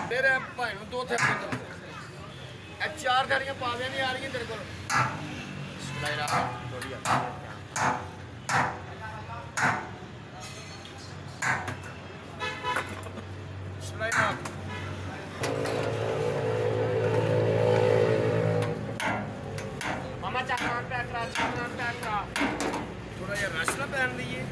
तेरे भाई दो थे चार गाड़ियां पावे नहीं आ रही तेरे को मामा चाकरान पैकरा थोड़ा यार रश ना पहन दीजिए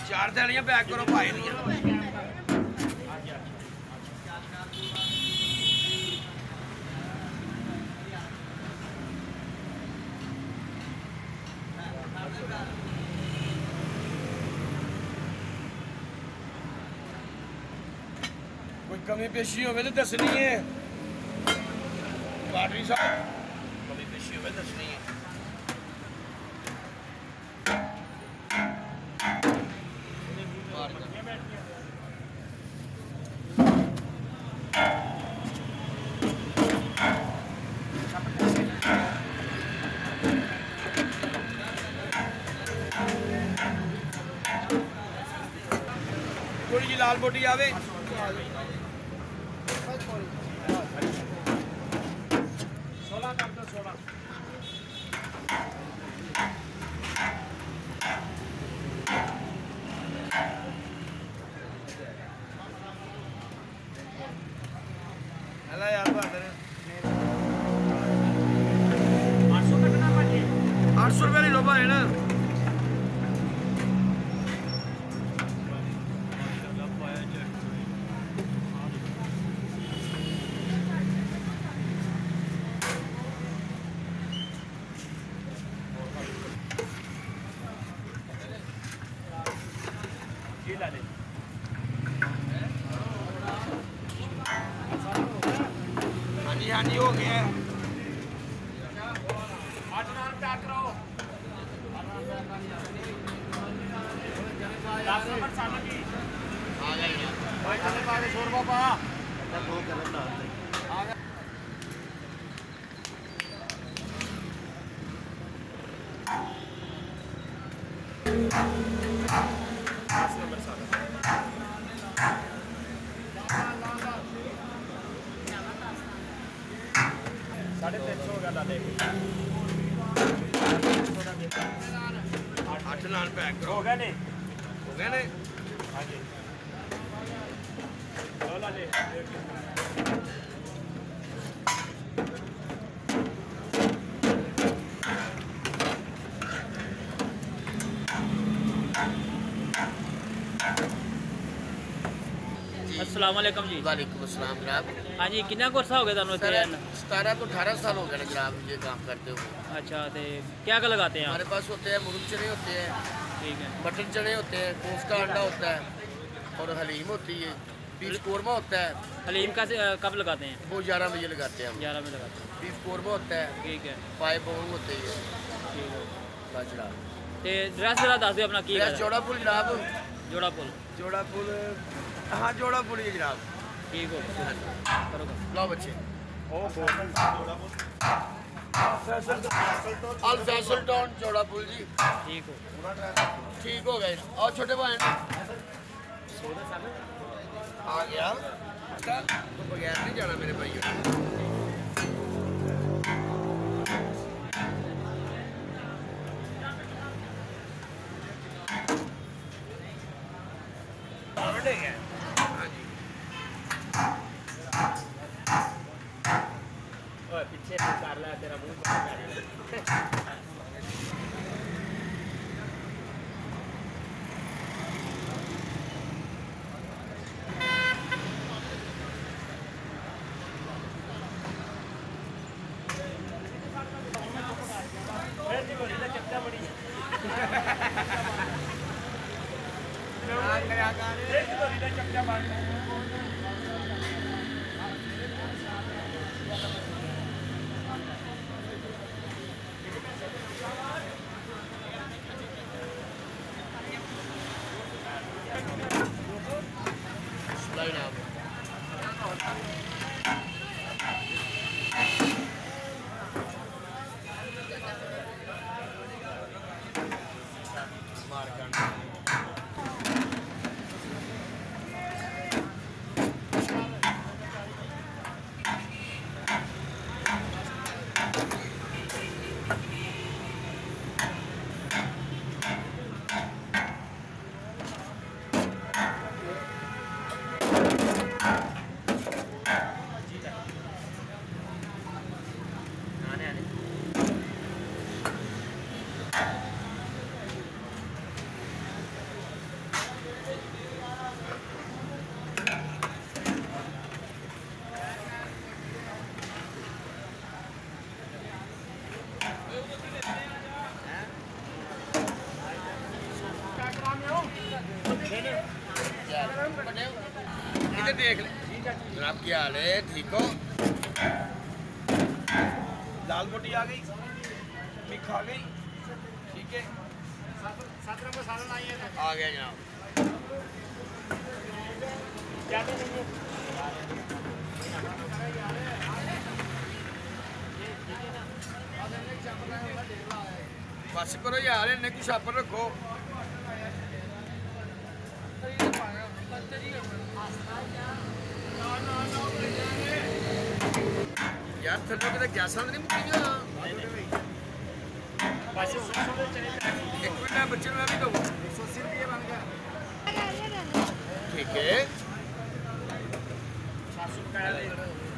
चार थालियां पैक करो भाई कोई कमी पेशी हो तो दसनी है पाटरी साहब कमी पेशी हो दसनी है थोड़ी जी लाल बोटी आवे 16 कर दो 16 हेलो यार 800 कटना भाजी 800 रुपये ले लो भाई ना हाँ जी हो गया 8 नान पैक करो 10 नंबर साला की आ गए भाई चले पा 100 रुपये पा दो कलर ना आ गया साढ़े 300 हो गया दादे 8 नान पैक हो गए ने हाँ जी ला ले अस्सलाम वालेकुम जी। वालेकुम अस्सलाम जनाब। हाँ जी कितना कोर्सा हो गया तुहानू? 17 तो 18 साल हो गए जनाब ये काम करते हुए। अच्छा तो क्या क्या लगाते हैं हमारे पास होते हैं मुर्ग चने होते हैं, ठीक है, मटन चने होते हैं, कोफ्ता अंडा होता है और हलीम होती है, बीफ कौरमा होता है। हलीम का कब लगाते हैं? वो 11 बजे लगाते हैं हम। 11 में लगाते हैं, बीफ कौरमा होता है, ठीक है, पाए बोंग होते हैं। ठीक है जनाब तो ड्रेस जरा दस दो अपना की जोड़ा पुल जनाब, जोड़ा पुल हाँ जोड़ा पुल ही जनाब। ठीक हो करो लो बच्चे अल फैसल टाउन जोड़ा पुल जी। ठीक हो गए और छोटे भाई आ गया तो बगैर नहीं जाना मेरे भाइयों। पीछे कर ला तेरा मुंह Slow down. जनाब क्या हाल है? ठीक हो? दाल बोटी आ गई, मिक्स आ गई, ठीक है। 7 नंबर सालन आई है आ गया जनाब। बस करो यार, इन्हें कुछ छापर रखो। यार थल्लों किते गैसां नहीं मुक्कियां। एक मिनट बच्चे में भी दो। 180 रुपये बन गया, ठीक है। 700 रुपये